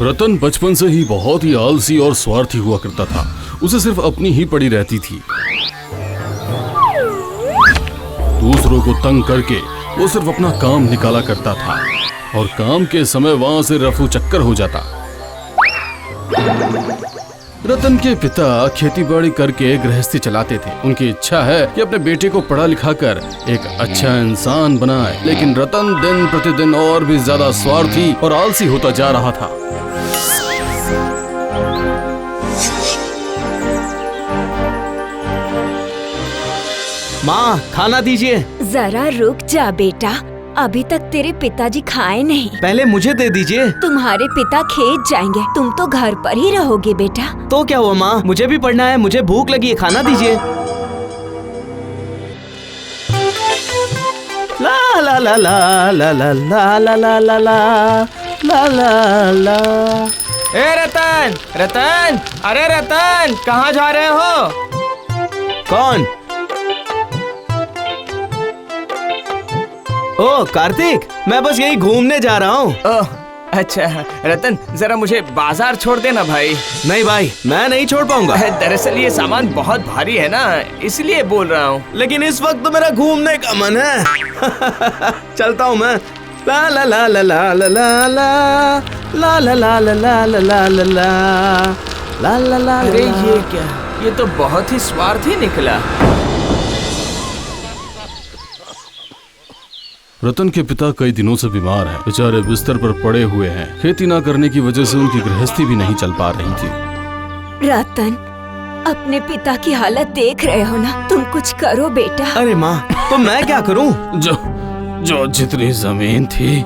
रतन बचपन से ही बहुत ही आलसी और स्वार्थी हुआ करता था। उसे सिर्फ अपनी ही पड़ी रहती थी। दूसरों को तंग करके वो सिर्फ अपना काम निकाला करता था और काम के समय वहां से रफू चक्कर हो जाता। रतन के पिता खेतीबाड़ी करके गृहस्थी चलाते थे। उनकी इच्छा है कि अपने बेटे को पढ़ा लिखा कर एक अच्छा इंसान बनाए, लेकिन रतन दिन प्रतिदिन और भी ज्यादा स्वार्थी और आलसी होता जा रहा था। माँ, खाना दीजिए। जरा रुक जा बेटा, अभी तक तेरे पिताजी खाए नहीं। पहले मुझे दे दीजिए। तुम्हारे पिता खेत जाएंगे, तुम तो घर पर ही रहोगे बेटा। तो क्या हुआ माँ, मुझे भी पढ़ना है, मुझे भूख लगी है, खाना दीजिए। ला ला ला ला ला ला ला ला ला ला ला ला ला। ए रतन, रतन, अरे रतन, कहाँ जा रहे हो? कौन? ओ कार्तिक, मैं बस यही घूमने जा रहा हूँ। अच्छा रतन, जरा मुझे बाजार छोड़ देना भाई। नहीं भाई, मैं नहीं छोड़ पाऊंगा। दरअसल ये सामान बहुत भारी है ना, इसलिए बोल रहा हूँ। लेकिन इस वक्त तो मेरा घूमने का मन है। चलता हूँ मैं। ला ला ला ला ला ला ला ला ला ला ला ला ला ला ला ला ला ला। अरे ये क्या, ये तो बहुत ही स्वार्थी निकला। रतन के पिता कई दिनों से बीमार हैं। बेचारे बिस्तर पर पड़े हुए हैं। खेती ना करने की वजह से उनकी गृहस्थी भी नहीं चल पा रही थी। रतन, अपने पिता की हालत देख रहे हो ना, तुम कुछ करो बेटा। अरे माँ, तो मैं क्या करूँ? जो जितनी जमीन थी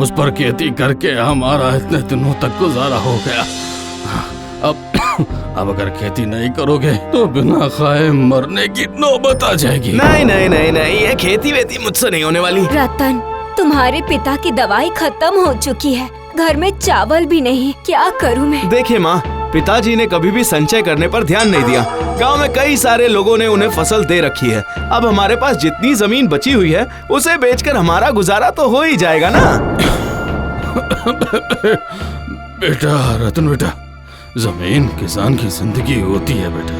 उस पर खेती करके हमारा इतने दिनों तक गुजारा हो गया। अब अगर खेती नहीं करोगे तो बिना खाए मरने की नौबत आ जाएगी। नहीं नहीं नहीं नहीं, ये खेती वेती मुझसे नहीं होने वाली। रतन, तुम्हारे पिता की दवाई खत्म हो चुकी है, घर में चावल भी नहीं, क्या करूं मैं? देखिए माँ, पिताजी ने कभी भी संचय करने पर ध्यान नहीं दिया। गांव में कई सारे लोगों ने उन्हें फसल दे रखी है। अब हमारे पास जितनी जमीन बची हुई है उसे बेचकर हमारा गुजारा तो हो ही जाएगा ना। बेटा रतन, बेटा, जमीन किसान की जिंदगी होती है बेटा,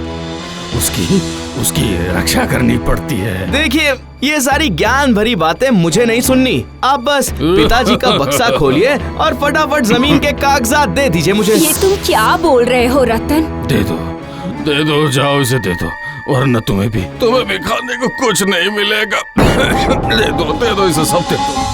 उसकी रक्षा करनी पड़ती है। देखिए, ये सारी ज्ञान भरी बातें मुझे नहीं सुननी। आप बस पिताजी का बक्सा खोलिए और फटाफट जमीन के कागजात दे दीजिए मुझे। ये तुम क्या बोल रहे हो रतन? दे दो, जाओ इसे दे दो, वरना तुम्हें भी खाने को कुछ नहीं मिलेगा। दे दो इसे, सब दे दो।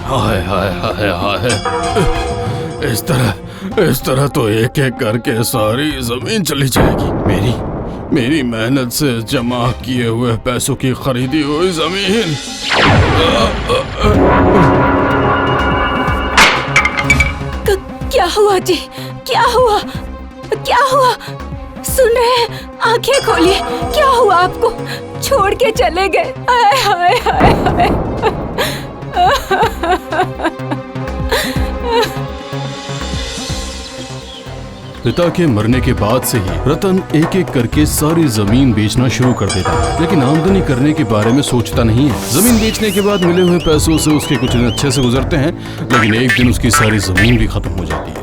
हाय हाय हाय हाय, इस तरह तो एक एक करके सारी जमीन चली जाएगी। मेरी मेहनत से जमा किए हुए पैसों की खरीदी हुई जमीन। क्या हुआ जी, क्या हुआ? सुन रहे हैं? आंखें खोलिए, क्या हुआ आपको? छोड़ के चले गए। हाय हाय हाय हाय। पिता के मरने के बाद से ही रतन एक एक करके सारी जमीन बेचना शुरू कर देता है, लेकिन आमदनी करने के बारे में सोचता नहीं है। जमीन बेचने के बाद मिले हुए पैसों से उसके कुछ दिन अच्छे से गुजरते हैं, लेकिन एक दिन उसकी सारी जमीन भी खत्म हो जाती है।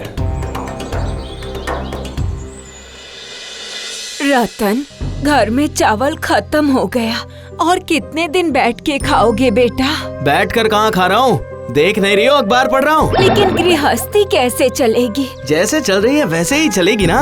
रतन, घर में चावल खत्म हो गया, और कितने दिन बैठ के खाओगे बेटा? बैठ कर कहाँ खा रहा हूँ, देख नहीं रही हो, अखबार पढ़ रहा हूँ। लेकिन गृहस्थी कैसे चलेगी? जैसे चल रही है वैसे ही चलेगी ना।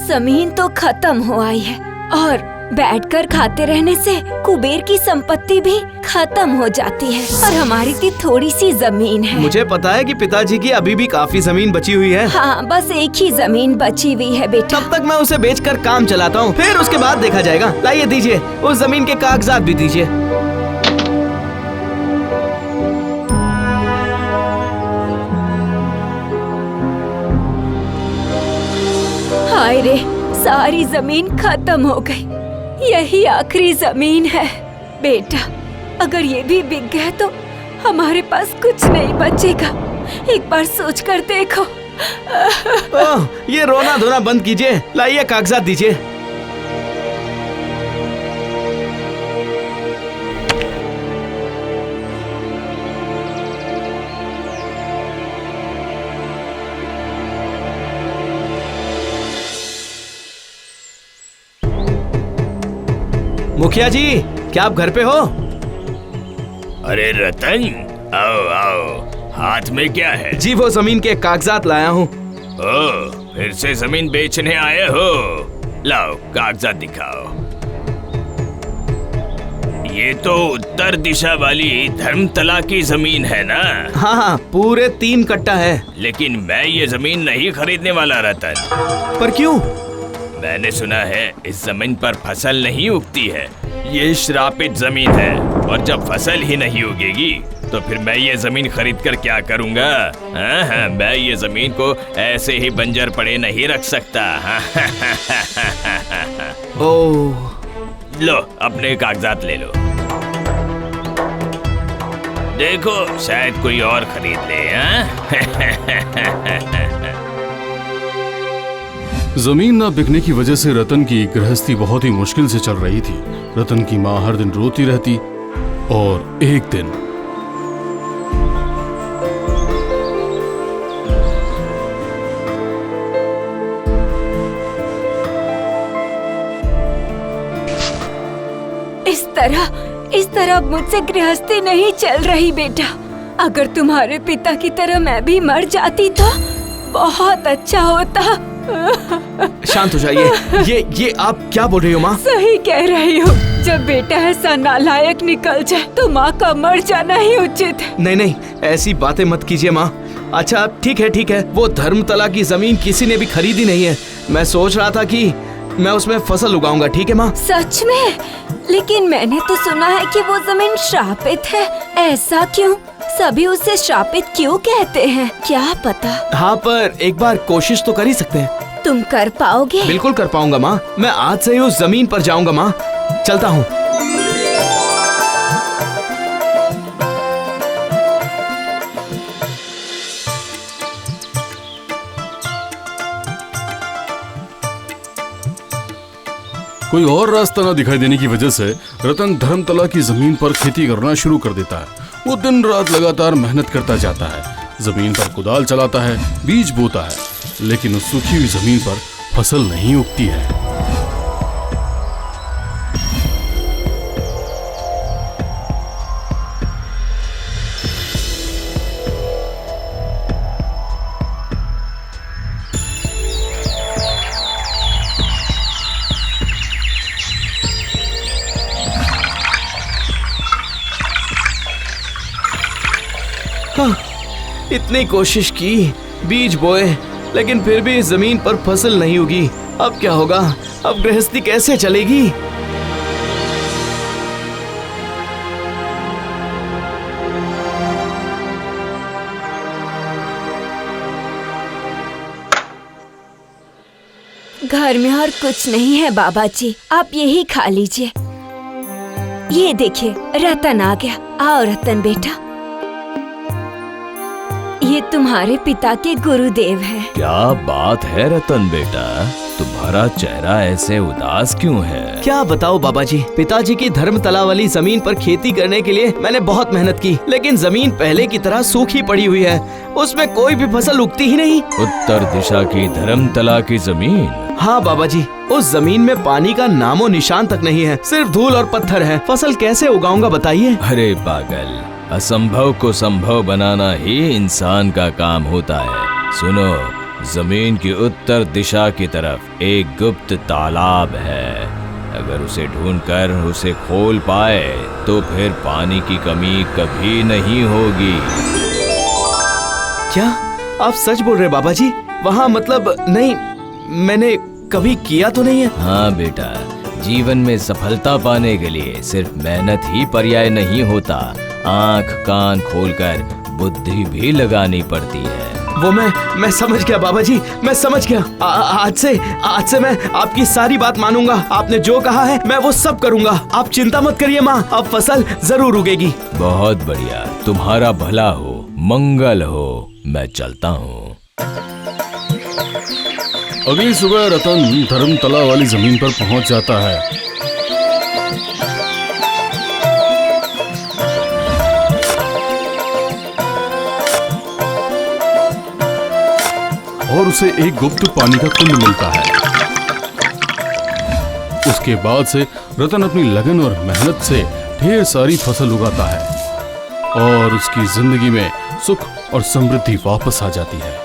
जमीन तो खत्म हो आई है, और बैठकर खाते रहने से कुबेर की संपत्ति भी खत्म हो जाती है, और हमारी भी थोड़ी सी जमीन है। मुझे पता है कि पिताजी की अभी भी काफी जमीन बची हुई है। हाँ, बस एक ही जमीन बची हुई है बेटा। तब तक मैं उसे बेचकर काम चलाता हूँ, फिर उसके बाद देखा जाएगा। लाइए, दीजिए, उस जमीन के कागजात भी दीजिए। हाय रे, सारी जमीन खत्म हो गई। यही आखिरी जमीन है। बेटा, अगर ये भी बिक गया तो हमारे पास कुछ नहीं बचेगा। एक बार सोच कर देखो। ओह, ये रोना धोना बंद कीजिए, लाइए कागजात दीजिए। मुखिया जी, क्या आप घर पे हो? अरे रतन, आओ आओ, हाथ में क्या है? जी वो जमीन के कागजात लाया हूँ। ओ, फिर से जमीन बेचने आए हो? लाओ कागजात दिखाओ। ये तो उत्तर दिशा वाली धर्मतला की जमीन है ना? हाँ हाँ, पूरे 3 कट्टा है। लेकिन मैं ये जमीन नहीं खरीदने वाला रतन। पर क्यों? मैंने सुना है इस जमीन पर फसल नहीं उगती है। ये श्रापित जमीन है और जब फसल ही नहीं उगेगी तो फिर मैं ये जमीन खरीद कर क्या करूंगा? हाँ, मैं ये जमीन को ऐसे ही बंजर पड़े नहीं रख सकता। ओह, लो अपने कागजात ले लो। देखो शायद कोई और खरीद ले। जमीन न बिकने की वजह से रतन की गृहस्थी बहुत ही मुश्किल से चल रही थी। रतन की माँ हर दिन रोती रहती और एक दिन इस तरह मुझसे गृहस्थी नहीं चल रही बेटा। अगर तुम्हारे पिता की तरह मैं भी मर जाती तो बहुत अच्छा होता। शांत हो जाइए। ये आप क्या बोल रही हो माँ? सही कह रही हो। जब बेटा ऐसा नालायक निकल जाए तो माँ का मर जाना ही उचित है। नहीं नहीं, ऐसी बातें मत कीजिए माँ। अच्छा ठीक है, वो धर्मतला की जमीन किसी ने भी खरीदी नहीं है। मैं सोच रहा था कि मैं उसमें फसल उगाऊंगा। ठीक है माँ? सच में? लेकिन मैंने तो सुना है कि वो जमीन श्रापित है। ऐसा क्यों? सभी उसे श्रापित क्यों कहते हैं? क्या पता। हाँ, पर एक बार कोशिश तो कर ही सकते हैं। तुम कर पाओगे? बिल्कुल कर पाऊंगा माँ। मैं आज से ही उस जमीन पर जाऊंगा माँ। चलता हूँ। कोई और रास्ता न दिखाई देने की वजह से रतन धर्मतला की जमीन पर खेती करना शुरू कर देता है। वो दिन रात लगातार मेहनत करता जाता है। जमीन पर कुदाल चलाता है, बीज बोता है, लेकिन उस सूखी हुई जमीन पर फसल नहीं उगती है। हाँ, इतनी कोशिश की, बीज बोए, लेकिन फिर भी जमीन पर फसल नहीं उगी। अब क्या होगा? अब गृहस्थी कैसे चलेगी? घर में और कुछ नहीं है बाबा जी, आप यही खा लीजिए। ये देखिए, रतन आ गया। आओ रतन बेटा, ये तुम्हारे पिता के गुरुदेव हैं। क्या बात है रतन बेटा, तुम्हारा चेहरा ऐसे उदास क्यों है? क्या बताओ बाबा जी, पिताजी की धर्मतला वाली जमीन पर खेती करने के लिए मैंने बहुत मेहनत की, लेकिन जमीन पहले की तरह सूखी पड़ी हुई है। उसमें कोई भी फसल उगती ही नहीं। उत्तर दिशा की धर्मतला की जमीन? हाँ बाबा जी, उस जमीन में पानी का नामो निशान तक नहीं है, सिर्फ धूल और पत्थर है। फसल कैसे उगाऊंगा बताइए? अरे पागल, असंभव को संभव बनाना ही इंसान का काम होता है। सुनो, जमीन की उत्तर दिशा की तरफ एक गुप्त तालाब है। अगर उसे ढूंढकर उसे खोल पाए तो फिर पानी की कमी कभी नहीं होगी। क्या आप सच बोल रहे बाबा जी? वहाँ मतलब नहीं, मैंने कभी किया तो नहीं है। हाँ बेटा, जीवन में सफलता पाने के लिए सिर्फ मेहनत ही पर्याय नहीं होता, आंख कान खोलकर बुद्धि भी लगानी पड़ती है। वो मैं समझ गया बाबा जी, मैं समझ गया। आज से मैं आपकी सारी बात मानूंगा। आपने जो कहा है मैं वो सब करूंगा। आप चिंता मत करिए माँ, अब फसल जरूर उगेगी। बहुत बढ़िया, तुम्हारा भला हो, मंगल हो। मैं चलता हूँ। अगली सुबह रतन धर्मतला वाली जमीन पर पहुंच जाता है। और उसे एक गुप्त पानी का कुंड मिलता है। उसके बाद से रतन अपनी लगन और मेहनत से ढेर सारी फसल उगाता है और उसकी जिंदगी में सुख और समृद्धि वापस आ जाती है।